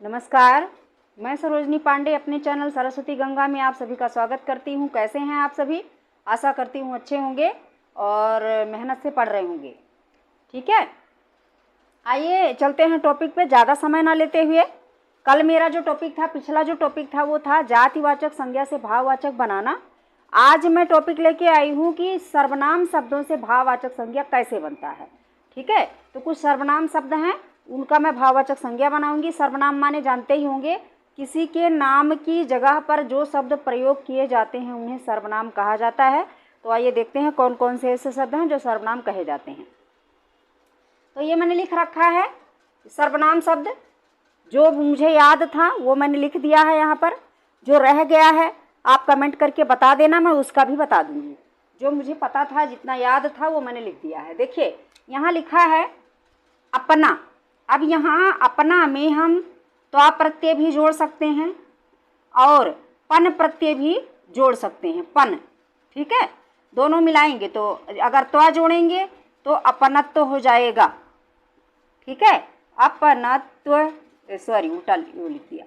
नमस्कार, मैं सरोजनी पांडे अपने चैनल सरस्वती गंगा में आप सभी का स्वागत करती हूं। कैसे हैं आप सभी? आशा करती हूं अच्छे होंगे और मेहनत से पढ़ रहे होंगे। ठीक है, आइए चलते हैं टॉपिक पे, ज़्यादा समय ना लेते हुए। कल मेरा जो टॉपिक था, पिछला जो टॉपिक था वो था जातिवाचक संज्ञा से भाववाचक बनाना। आज मैं टॉपिक लेके आई हूँ कि सर्वनाम शब्दों से भाववाचक संज्ञा कैसे बनता है। ठीक है, तो कुछ सर्वनाम शब्द हैं, उनका मैं भाववाचक संज्ञा बनाऊंगी। सर्वनाम माने जानते ही होंगे, किसी के नाम की जगह पर जो शब्द प्रयोग किए जाते हैं उन्हें सर्वनाम कहा जाता है। तो आइए देखते हैं कौन कौन से ऐसे शब्द हैं जो सर्वनाम कहे जाते हैं। तो ये मैंने लिख रखा है सर्वनाम शब्द, जो मुझे याद था वो मैंने लिख दिया है यहाँ पर। जो रह गया है आप कमेंट करके बता देना, मैं उसका भी बता दूंगी। जो मुझे पता था, जितना याद था वो मैंने लिख दिया है। देखिए यहाँ लिखा है अपना। अब यहाँ अपना में हम त्वा प्रत्यय भी जोड़ सकते हैं और पन प्रत्यय भी जोड़ सकते हैं, पन। ठीक है, दोनों मिलाएंगे तो अगर त्वा जोड़ेंगे तो अपनत्व हो जाएगा। ठीक है, अपनत्व, सॉरी उल्टा लिख दिया,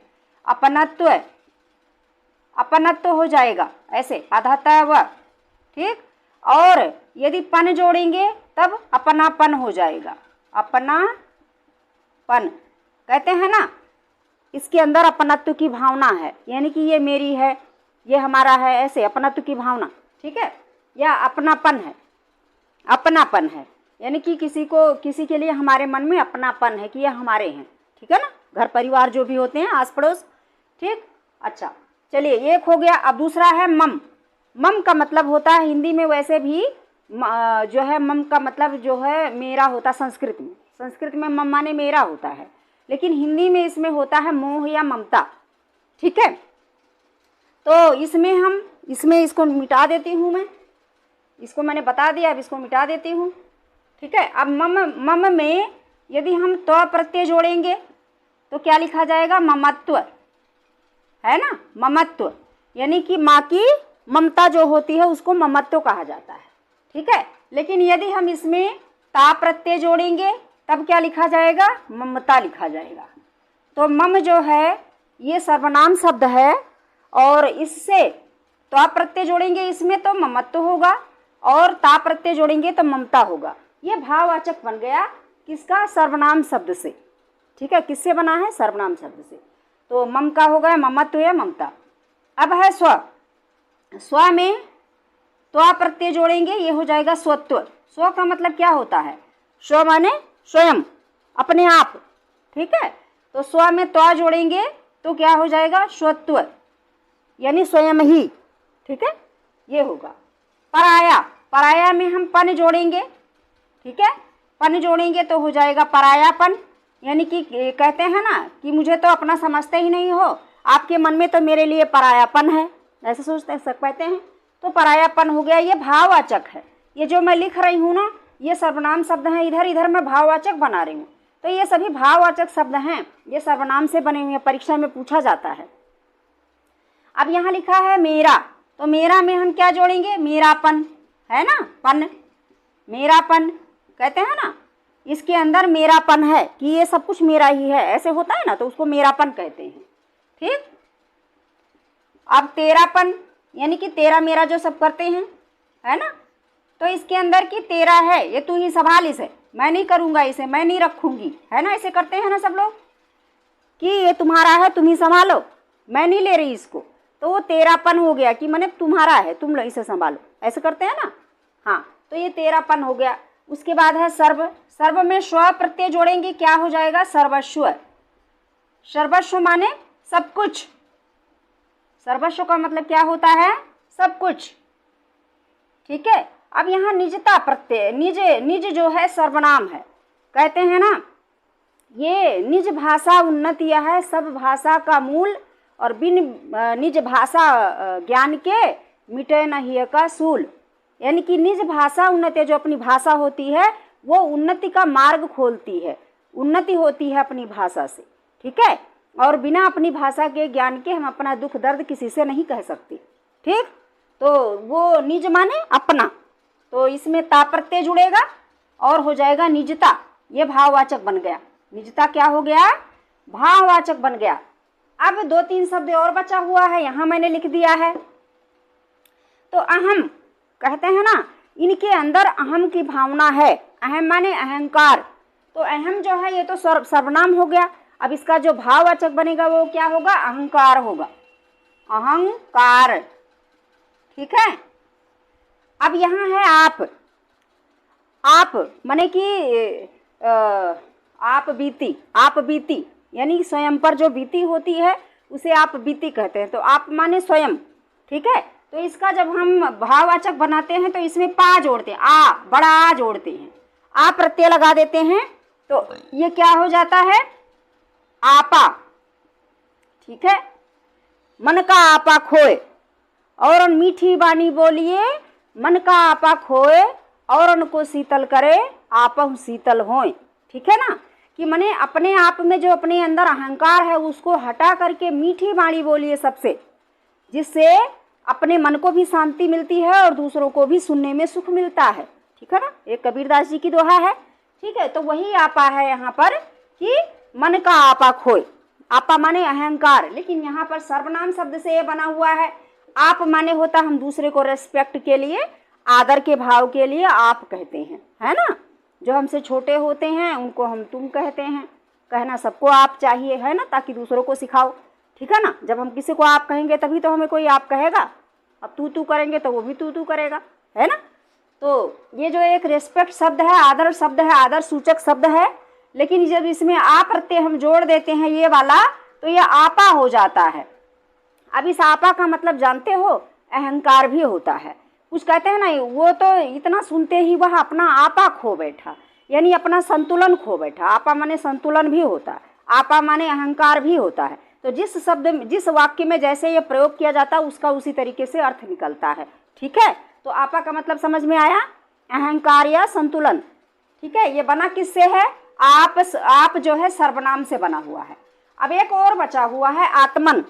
अपनत्व हो जाएगा, ऐसे आधातव। ठीक, और यदि पन जोड़ेंगे तब अपनापन हो जाएगा, अपनापन। कहते हैं ना, इसके अंदर अपनत्व की भावना है, यानी कि ये मेरी है, ये हमारा है, ऐसे अपनत्व की भावना। ठीक है, या अपनापन है, अपनापन है, यानी कि किसी के लिए हमारे मन में अपनापन है कि ये हमारे हैं। ठीक है ना, घर परिवार जो भी होते हैं, आस पड़ोस। ठीक, अच्छा चलिए, एक हो गया। अब दूसरा है मम। मम का मतलब होता है हिंदी में, वैसे भी जो है मम का मतलब जो है मेरा होता है। संस्कृत में मम माने मेरा होता है, लेकिन हिंदी में इसमें होता है मोह या ममता। ठीक है, तो इसमें इसको मिटा देती हूँ मैं। इसको मैंने बता दिया, अब इसको मिटा देती हूँ। ठीक है, अब मम में यदि हम त्व प्रत्यय जोड़ेंगे तो क्या लिखा जाएगा? ममत्व, है ना, ममत्व। यानी कि माँ की ममता जो होती है उसको ममत्व कहा जाता है। ठीक है, लेकिन यदि हम इसमें ता प्रत्यय जोड़ेंगे तब क्या लिखा जाएगा? ममता लिखा जाएगा। तो मम जो है ये सर्वनाम शब्द है, और इससे त्वा प्रत्यय जोड़ेंगे इसमें तो ममत्व होगा, और ता प्रत्यय जोड़ेंगे तो ममता होगा। ये भाववाचक बन गया किसका? सर्वनाम शब्द से। ठीक है, किससे बना है? सर्वनाम शब्द से। तो मम का हो गया ममत्व या ममता। अब है स्व। स्व में त्वा प्रत्यय जोड़ेंगे, ये हो जाएगा स्वत्व। स्व का मतलब क्या होता है? स्व माने स्वयं, अपने आप। ठीक है, तो स्व में त्वा जोड़ेंगे तो क्या हो जाएगा? स्वत्व, यानी स्वयं ही। ठीक है, ये होगा। पराया। पराया में हम पन जोड़ेंगे। ठीक है, पन जोड़ेंगे तो हो जाएगा परायापन। यानी कि कहते हैं ना कि मुझे तो अपना समझते ही नहीं हो, आपके मन में तो मेरे लिए परायापन है, ऐसे सोचते सकते हैं। तो परायापन हो गया, ये भाववाचक है। ये जो मैं लिख रही हूँ ना, ये सर्वनाम शब्द हैं, इधर इधर मैं भाववाचक बना रही हूँ। तो ये सभी भाववाचक शब्द हैं, ये सर्वनाम से बने हुए हैं, परीक्षा में पूछा जाता है। अब यहाँ लिखा है मेरा, तो मेरा में हम क्या जोड़ेंगे? मेरापन, है ना, पन, मेरापन कहते हैं ना, इसके अंदर मेरापन है कि ये सब कुछ मेरा ही है, ऐसे होता है ना, तो उसको मेरापन कहते हैं। ठीक, अब तेरापन, यानी कि तेरा मेरा जो सब करते हैं, है ना, तो इसके अंदर कि तेरा है, ये तू ही संभाल इसे, मैं नहीं करूँगा इसे, मैं नहीं रखूँगी, है ना, ऐसे करते हैं ना सब लोग कि ये तुम्हारा है, तुम ही संभालो, मैं नहीं ले रही इसको। तो वो तेरापन हो गया कि मैंने तुम्हारा है, तुम लो इसे संभालो, ऐसे करते हैं ना। हाँ, तो ये तेरापन हो गया। उसके बाद है सर्व। सर्व में स्व प्रत्यय जोड़ेंगे, क्या हो जाएगा? सर्वस्व। सर्वस्व माने सब कुछ। सर्वस्व का मतलब क्या होता है? सब कुछ। ठीक है, अब यहाँ निजता प्रत्यय, निज जो है सर्वनाम है। कहते हैं ना, ये निज भाषा उन्नति है सब भाषा का मूल, और बिन निज भाषा ज्ञान के मिटे नहीं का सूल। यानी कि निज भाषा उन्नति, जो अपनी भाषा होती है वो उन्नति का मार्ग खोलती है, उन्नति होती है अपनी भाषा से। ठीक है, और बिना अपनी भाषा के ज्ञान के हम अपना दुख दर्द किसी से नहीं कह सकते। ठीक, तो वो निज माने अपना, तो इसमें ता प्रत्यय जुड़ेगा और हो जाएगा निजता। ये भाववाचक बन गया। निजता क्या हो गया? भाववाचक बन गया। अब 2-3 शब्द और बचा हुआ है, यहाँ मैंने लिख दिया है। तो अहम कहते हैं ना, इनके अंदर अहम की भावना है। अहम माने अहंकार। तो अहम जो है ये तो सर्वनाम हो गया। अब इसका जो भाववाचक बनेगा वो क्या होगा? अहंकार होगा, अहंकार। ठीक है। अब यहाँ है आप। आप माने कि आप बीती, आप बीती यानी स्वयं पर जो बीती होती है उसे आप बीती कहते हैं। तो आप माने स्वयं। ठीक है। तो इसका जब हम भाववाचक बनाते हैं तो इसमें पा जोड़ते हैं, आ बड़ा आ जोड़ते हैं, आ प्रत्यय लगा देते हैं, तो ये क्या हो जाता है? आपा। ठीक है। मन का आपा खोए और मीठी बानी बोलिए, मन का आपा खोए और उनको शीतल करे, आपहु शीतल होए। ठीक है ना, कि मने अपने आप में जो अपने अंदर अहंकार है उसको हटा करके मीठी बाणी बोलिए सबसे, जिससे अपने मन को भी शांति मिलती है और दूसरों को भी सुनने में सुख मिलता है। ठीक है ना, एक कबीरदास जी की दोहा है। ठीक है। तो वही आपा है यहाँ पर कि मन का आपा खोए। आपा माने अहंकार, लेकिन यहाँ पर सर्वनाम शब्द से ये बना हुआ है। आप माने होता हम दूसरे को रेस्पेक्ट के लिए, आदर के भाव के लिए आप कहते हैं, है ना। जो हमसे छोटे होते हैं उनको हम तुम कहते हैं। कहना सबको आप चाहिए, है ना, ताकि दूसरों को सिखाओ। ठीक है ना। जब हम किसी को आप कहेंगे तभी तो हमें कोई आप कहेगा। अब तू करेंगे तो वो भी तू करेगा, है ना। तो ये जो एक रेस्पेक्ट शब्द है, आदर शब्द है, आदर सूचक शब्द है, लेकिन जब इसमें आ प्रत्यय हम जोड़ देते हैं ये वाला, तो ये आपा हो जाता है। अब इस आपा का मतलब जानते हो? अहंकार भी होता है। कुछ कहते हैं ना, वो तो इतना सुनते ही वह अपना आपा खो बैठा, यानी अपना संतुलन खो बैठा। आपा माने संतुलन भी होता है, आपा माने अहंकार भी होता है। तो जिस शब्द में, जिस वाक्य में जैसे ये प्रयोग किया जाता है उसका उसी तरीके से अर्थ निकलता है। ठीक है। तो आपा का मतलब समझ में आया? अहंकार या संतुलन। ठीक है। ये बना किससे है? आप जो है सर्वनाम से बना हुआ है। अब एक और बचा हुआ है आत्मन।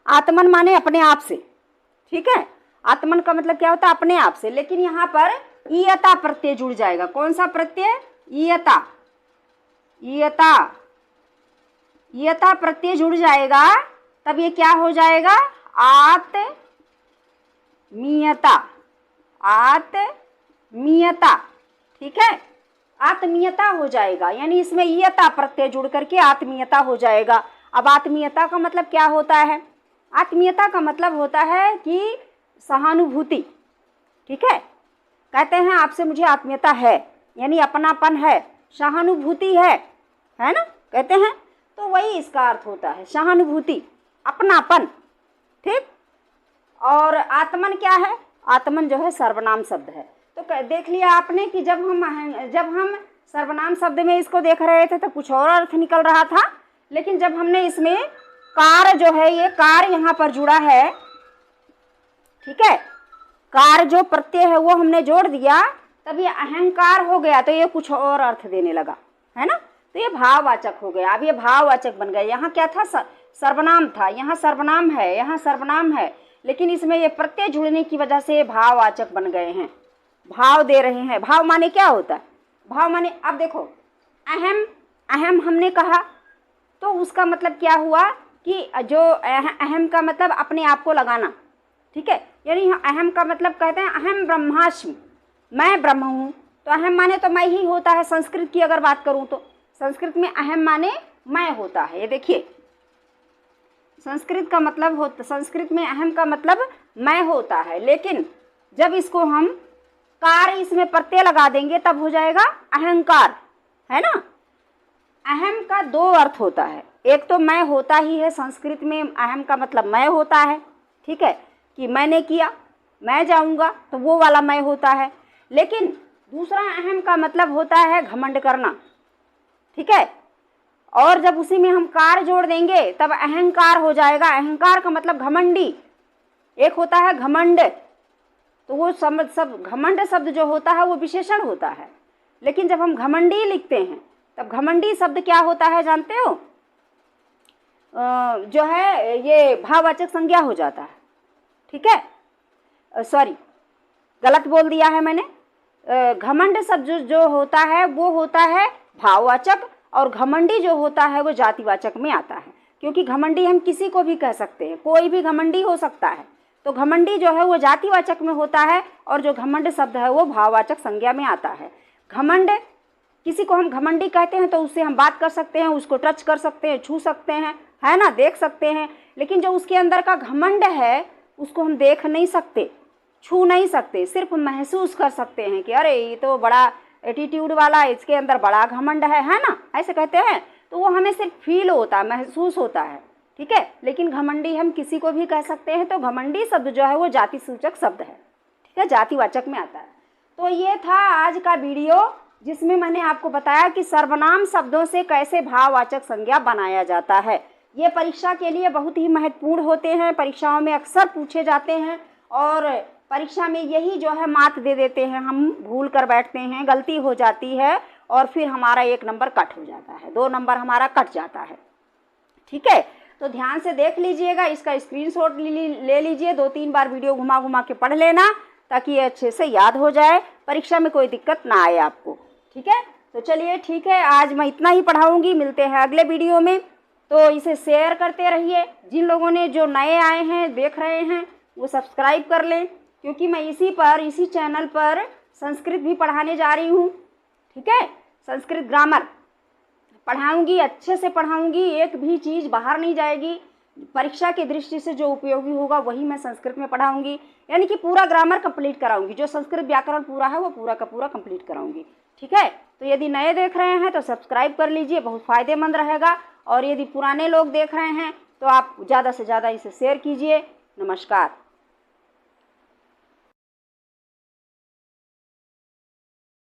आत्मन माने अपने आप से। ठीक है। आत्मन का मतलब क्या होता है? अपने आप से। लेकिन यहाँ पर ईयता प्रत्यय जुड़ जाएगा। कौन सा प्रत्यय? ईयता। ईयता, ईयता प्रत्यय जुड़ जाएगा, तब ये क्या हो जाएगा? आत्मीयता। आत्मीयता। ठीक है। आत्मीयता हो जाएगा, यानी इसमें ईयता प्रत्यय जुड़ करके आत्मीयता हो जाएगा। अब आत्मीयता का मतलब क्या होता है? आत्मीयता का मतलब होता है कि सहानुभूति। ठीक है। कहते हैं आपसे मुझे आत्मीयता है, यानी अपनापन है, सहानुभूति है ना, कहते हैं। तो वही इसका अर्थ होता है, सहानुभूति, अपनापन। ठीक। और आत्मन क्या है? आत्मन जो है सर्वनाम शब्द है। तो देख लिया आपने कि जब हम सर्वनाम शब्द में इसको देख रहे थे तो कुछ और अर्थ निकल रहा था, लेकिन जब हमने इसमें कार जो है, ये कार यहाँ पर जुड़ा है। ठीक है। कार जो प्रत्यय है वो हमने जोड़ दिया, तब ये अहंकार हो गया, तो ये कुछ और अर्थ देने लगा, है ना। तो ये भाववाचक हो गया। अब ये भाववाचक बन गया। यहाँ क्या था? सर्वनाम था, यहाँ सर्वनाम है, यहाँ सर्वनाम है, लेकिन इसमें ये प्रत्यय जुड़ने की वजह से ये भाववाचक बन गए हैं, भाव दे रहे हैं। भाव माने क्या होता है? भाव माने, अब देखो, अहम, अहम हमने कहा तो उसका मतलब क्या हुआ कि जो अहम का मतलब अपने आप को लगाना। ठीक है। यानी अहम का मतलब कहते हैं अहम ब्रह्मास्मि, मैं ब्रह्म हूँ। तो अहम माने तो मैं ही होता है। संस्कृत की अगर बात करूँ तो संस्कृत में अहम माने मैं होता है। ये देखिए, संस्कृत का मतलब संस्कृत में अहम का मतलब मैं होता है, लेकिन जब इसको हम कार इसमें प्रत्यय लगा देंगे तब हो जाएगा अहंकार, है ना। अहम का दो अर्थ होता है, एक तो मैं होता ही है। संस्कृत में अहम का मतलब मैं होता है। ठीक है, कि मैंने किया, मैं जाऊंगा, तो वो वाला मैं होता है। लेकिन दूसरा अहम का मतलब होता है घमंड करना। ठीक है। और जब उसी में हम कार जोड़ देंगे तब अहंकार हो जाएगा। अहंकार का मतलब घमंडी। एक होता है घमंड, तो वो सब घमंड शब्द जो होता है वो विशेषण होता है। लेकिन जब हम घमंडी लिखते हैं तब घमंडी शब्द क्या होता है जानते हो? जो है ये भाववाचक संज्ञा हो जाता है। ठीक है। सॉरी, गलत बोल दिया है मैंने। घमंड शब्द जो होता है वो होता है भाववाचक, और घमंडी जो होता है वो जातिवाचक में आता है, क्योंकि घमंडी हम किसी को भी कह सकते हैं, कोई भी घमंडी हो सकता है। तो घमंडी जो है वो जातिवाचक में होता है और जो घमंड शब्द है वो भाववाचक संज्ञा में आता है। घमंड, किसी को हम घमंडी कहते हैं तो उससे हम बात कर सकते हैं, उसको टच कर सकते हैं, छू सकते हैं, है ना, देख सकते हैं। लेकिन जो उसके अंदर का घमंड है उसको हम देख नहीं सकते, छू नहीं सकते, सिर्फ महसूस कर सकते हैं कि अरे ये तो बड़ा एटीट्यूड वाला, इसके अंदर बड़ा घमंड है ना, ऐसे कहते हैं। तो वो हमें सिर्फ फील होता है, महसूस होता है, ठीक है। लेकिन घमंडी हम किसी को भी कह सकते हैं। तो घमंडी शब्द जो है वो जाति सूचक शब्द है, ठीक है, जातिवाचक में आता है। तो ये था आज का वीडियो जिसमें मैंने आपको बताया कि सर्वनाम शब्दों से कैसे भाववाचक संज्ञा बनाया जाता है। ये परीक्षा के लिए बहुत ही महत्वपूर्ण होते हैं, परीक्षाओं में अक्सर पूछे जाते हैं और परीक्षा में यही जो है मात दे देते हैं, हम भूल कर बैठते हैं, गलती हो जाती है और फिर हमारा 1 नंबर कट हो जाता है, 2 नंबर हमारा कट जाता है, ठीक है। तो ध्यान से देख लीजिएगा, इसका स्क्रीनशॉट ले लीजिए, 2-3 बार वीडियो घुमा घुमा के पढ़ लेना ताकि ये अच्छे से याद हो जाए, परीक्षा में कोई दिक्कत ना आए आपको, ठीक है। तो चलिए ठीक है, आज मैं इतना ही पढ़ाऊँगी, मिलते हैं अगले वीडियो में। तो इसे शेयर करते रहिए, जिन लोगों ने जो नए आए हैं देख रहे हैं वो सब्सक्राइब कर लें, क्योंकि मैं इसी चैनल पर संस्कृत भी पढ़ाने जा रही हूँ, ठीक है। संस्कृत ग्रामर पढ़ाऊँगी, अच्छे से पढ़ाऊँगी, एक भी चीज़ बाहर नहीं जाएगी, परीक्षा की दृष्टि से जो उपयोगी होगा वही मैं संस्कृत में पढ़ाऊँगी, यानी कि पूरा ग्रामर कंप्लीट कराऊँगी, जो संस्कृत व्याकरण पूरा है वो पूरा का पूरा कंप्लीट कराऊँगी, ठीक है। तो यदि नए देख रहे हैं तो सब्सक्राइब कर लीजिए, बहुत फ़ायदेमंद रहेगा। और यदि पुराने लोग देख रहे हैं तो आप ज़्यादा से ज़्यादा इसे शेयर कीजिए। नमस्कार।